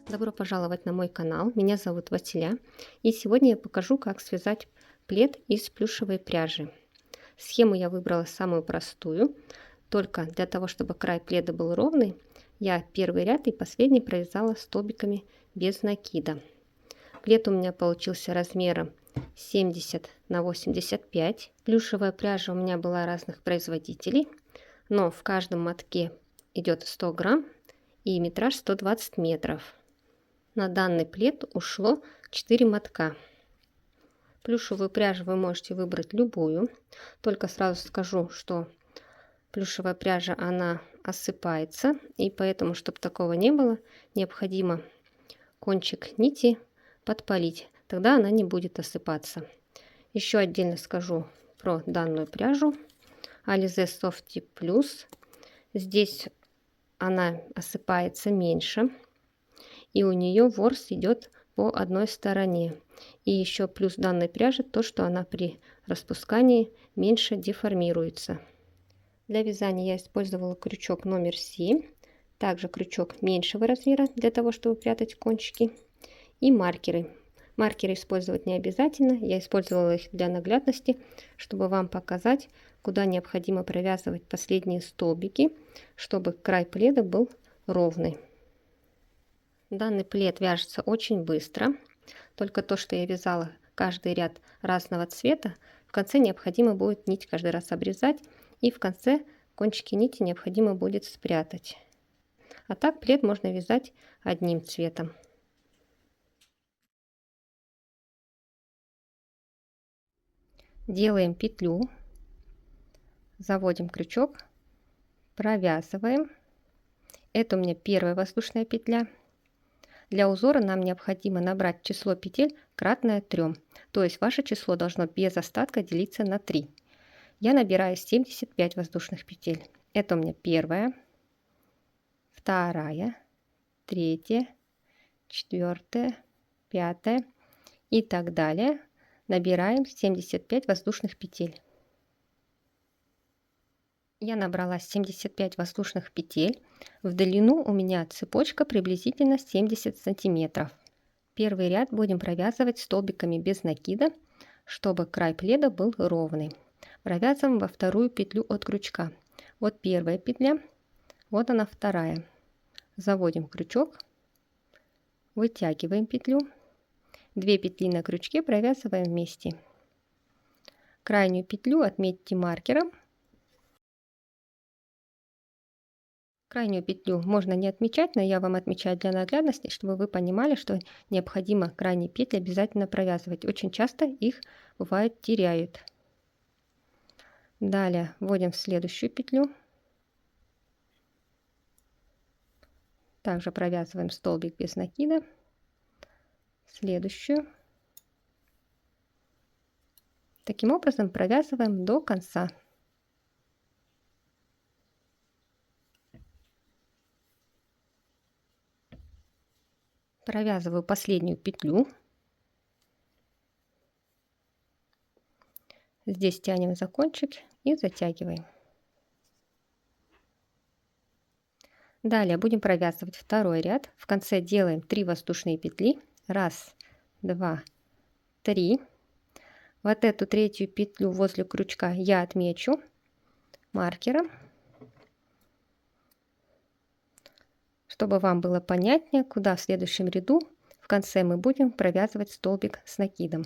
Добро пожаловать на мой канал. Меня зовут Василя. И сегодня я покажу, как связать плед из плюшевой пряжи. Схему я выбрала самую простую. Только для того, чтобы край пледа был ровный, я первый ряд и последний провязала столбиками без накида. Плед у меня получился размером 70 на 85. Плюшевая пряжа у меня была разных производителей, но в каждом мотке идет 100 грамм и метраж 120 метров. На данный плед ушло 4 мотка. Плюшевую пряжу вы можете выбрать любую. Только сразу скажу, что плюшевая пряжа, она осыпается. И поэтому, чтобы такого не было, необходимо кончик нити подпалить. Тогда она не будет осыпаться. Еще отдельно скажу про данную пряжу. Alize Softy Plus. Здесь она осыпается меньше. И у нее ворс идет по одной стороне. И еще плюс данной пряжи то, что она при распускании меньше деформируется. Для вязания я использовала крючок номер 7, также крючок меньшего размера для того, чтобы прятать кончики, и маркеры. Маркеры использовать не обязательно, я использовала их для наглядности, чтобы вам показать, куда необходимо провязывать последние столбики, чтобы край пледа был ровный. Данный плед вяжется очень быстро, только то, что я вязала каждый ряд разного цвета, в конце необходимо будет нить каждый раз обрезать, и в конце кончики нити необходимо будет спрятать. А так плед можно вязать одним цветом. Делаем петлю, заводим крючок, провязываем. Это у меня первая воздушная петля. Для узора нам необходимо набрать число петель кратное 3. То есть ваше число должно без остатка делиться на 3. Я набираю 75 воздушных петель. Это у меня первая, вторая, третья, четвертая, пятая и так далее. Набираем 75 воздушных петель. Я набрала 75 воздушных петель. В длину у меня цепочка приблизительно 70 сантиметров. Первый ряд будем провязывать столбиками без накида, чтобы край пледа был ровный. Провязываем во вторую петлю от крючка. Вот первая петля, вот она вторая. Заводим крючок, вытягиваем петлю. 2 петли на крючке провязываем вместе. Крайнюю петлю отметьте маркером. Крайнюю петлю можно не отмечать, но я вам отмечаю для наглядности, чтобы вы понимали, что необходимо крайние петли обязательно провязывать. Очень часто их бывает теряют. Далее вводим в следующую петлю. Также провязываем столбик без накида. Следующую. Таким образом провязываем до конца. Провязываю последнюю петлю. Здесь тянем за кончик и затягиваем. Далее будем провязывать второй ряд. В конце делаем 3 воздушные петли. 1, 2, 3. Вот эту третью петлю возле крючка я отмечу маркером, чтобы вам было понятнее, куда в следующем ряду в конце мы будем провязывать столбик с накидом.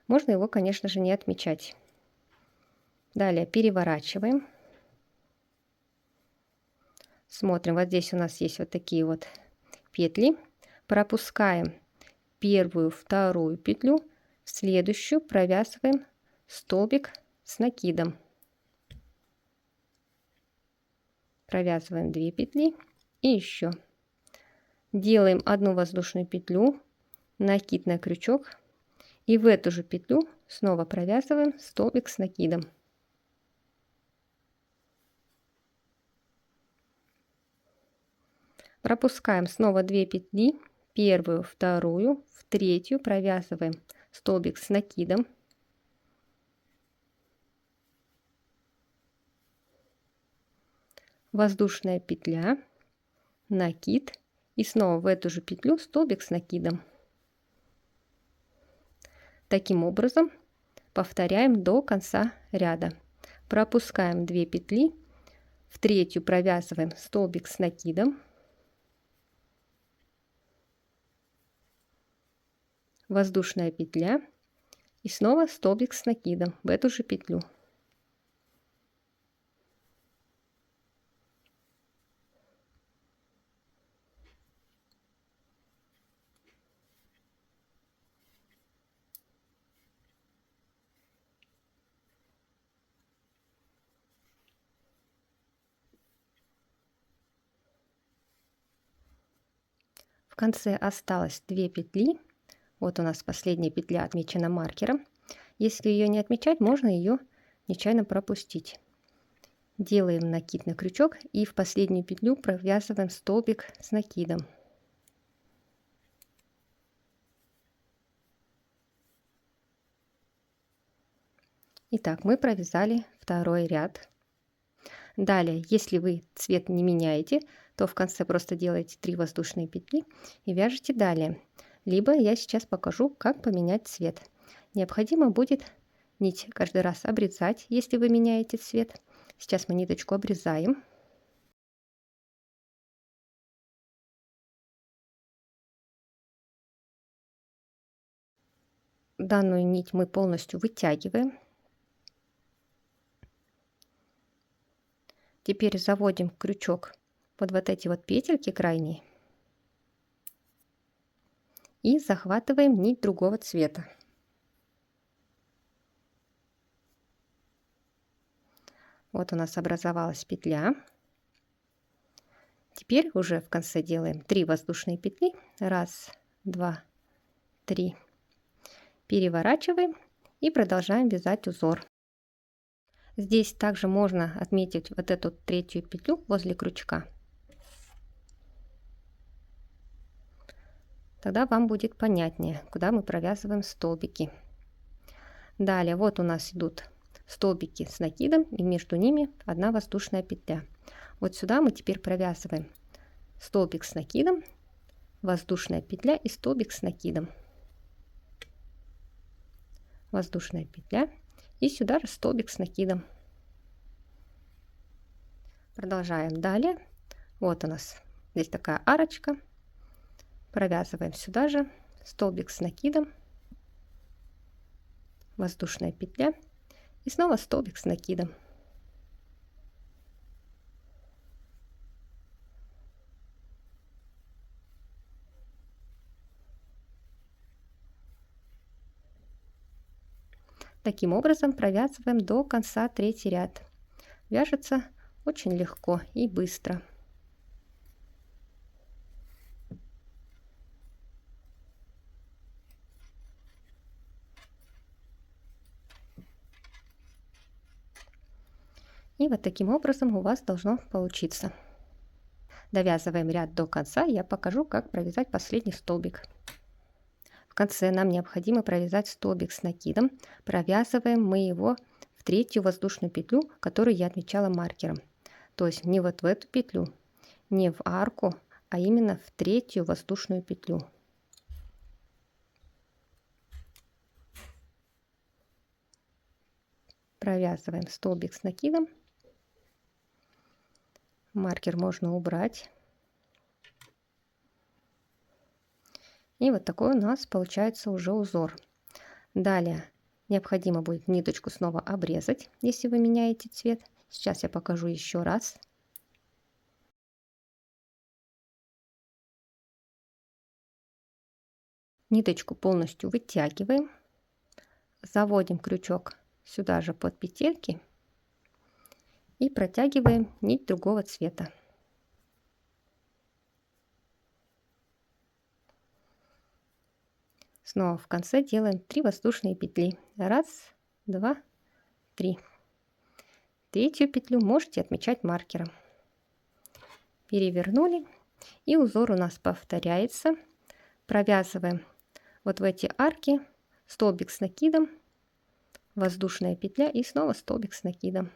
Можно его, конечно же, не отмечать. Далее переворачиваем. Смотрим, вот здесь у нас есть вот такие вот петли. Пропускаем первую, вторую петлю, в следующую провязываем столбик с накидом. Провязываем 2 петли и еще. Делаем одну воздушную петлю, накид на крючок, и в эту же петлю снова провязываем столбик с накидом. Пропускаем снова 2 петли, первую, вторую, в третью провязываем столбик с накидом. Воздушная петля, накид И снова в эту же петлю столбик с накидом. Таким образом повторяем до конца ряда. Пропускаем 2 петли, в третью провязываем столбик с накидом, воздушная петля и снова столбик с накидом в эту же петлю. В конце осталось 2 петли. Вот у нас последняя петля отмечена маркером. Если ее не отмечать, можно ее нечаянно пропустить. Делаем накид на крючок и в последнюю петлю провязываем столбик с накидом. Итак, мы провязали второй ряд. Далее, если вы цвет не меняете, то в конце просто делаете 3 воздушные петли и вяжете далее. Либо я сейчас покажу, как поменять цвет. Необходимо будет нить каждый раз обрезать, если вы меняете цвет. Сейчас мы ниточку обрезаем. Данную нить мы полностью вытягиваем. Теперь заводим крючок под вот эти вот петельки крайние и захватываем нить другого цвета. Вот у нас образовалась петля. Теперь уже в конце делаем 3 воздушные петли. 1, 2, 3. Переворачиваем и продолжаем вязать узор. Здесь также можно отметить вот эту третью петлю возле крючка. Тогда вам будет понятнее, куда мы провязываем столбики. Далее вот у нас идут столбики с накидом, и между ними 1 воздушная петля. Вот сюда мы теперь провязываем столбик с накидом, воздушная петля и столбик с накидом. Воздушная петля и сюда же столбик с накидом. Продолжаем далее. Вот у нас здесь такая арочка. Провязываем сюда же столбик с накидом, воздушная петля и снова столбик с накидом. Таким образом провязываем до конца 3-й ряд. Вяжется очень легко и быстро. И вот таким образом у вас должно получиться. Довязываем ряд до конца, я покажу, как провязать последний столбик. В конце нам необходимо провязать столбик с накидом. Провязываем мы его в 3-ю воздушную петлю, которую я отмечала маркером. То есть не вот в эту петлю, не в арку, а именно в 3-ю воздушную петлю. Провязываем столбик с накидом. Маркер можно убрать. И вот такой у нас получается уже узор. Далее необходимо будет ниточку снова обрезать, если вы меняете цвет. Сейчас я покажу еще раз. Ниточку полностью вытягиваем, заводим крючок сюда же под петельки и протягиваем нить другого цвета. Снова в конце делаем 3 воздушные петли. 1, 2, 3. 3-ю петлю можете отмечать маркером. Перевернули, и узор у нас повторяется. Провязываем вот в эти арки столбик с накидом, воздушная петля и снова столбик с накидом.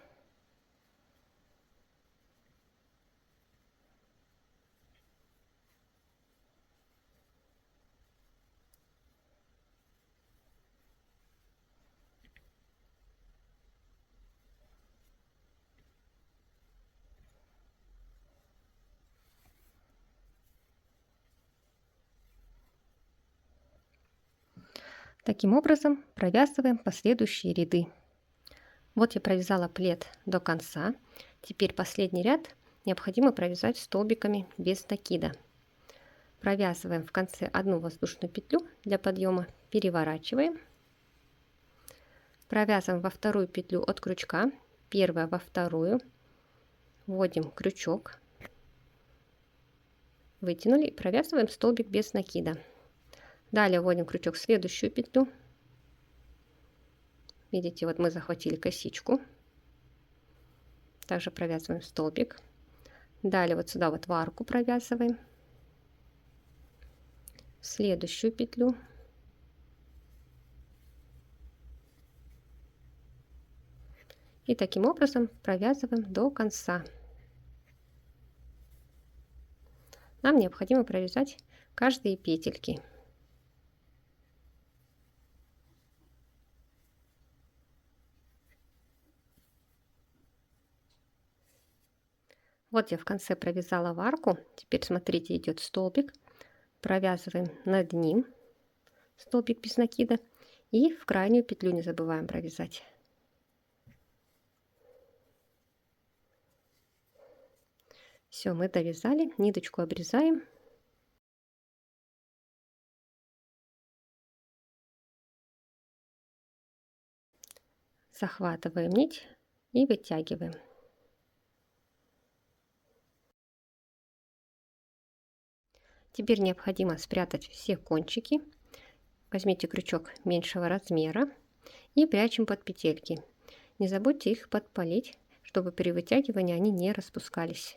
Таким образом провязываем последующие ряды. Вот я провязала плед до конца. Теперь последний ряд необходимо провязать столбиками без накида. Провязываем в конце одну воздушную петлю для подъема, переворачиваем. Провязываем во вторую петлю от крючка, первая во вторую, вводим крючок, вытянули и провязываем столбик без накида. Далее вводим крючок в следующую петлю. Видите, вот мы захватили косичку. Также провязываем столбик. Далее вот сюда вот в арку провязываем. В следующую петлю. И таким образом провязываем до конца. Нам необходимо провязать каждые петельки. Вот я в конце провязала в арку. Теперь смотрите, идет столбик. Провязываем над ним столбик без накида. И в крайнюю петлю не забываем провязать. Все, мы довязали. Ниточку обрезаем. Захватываем нить и вытягиваем. Теперь необходимо спрятать все кончики. Возьмите крючок меньшего размера и прячем под петельки. Не забудьте их подпалить, чтобы при вытягивании они не распускались.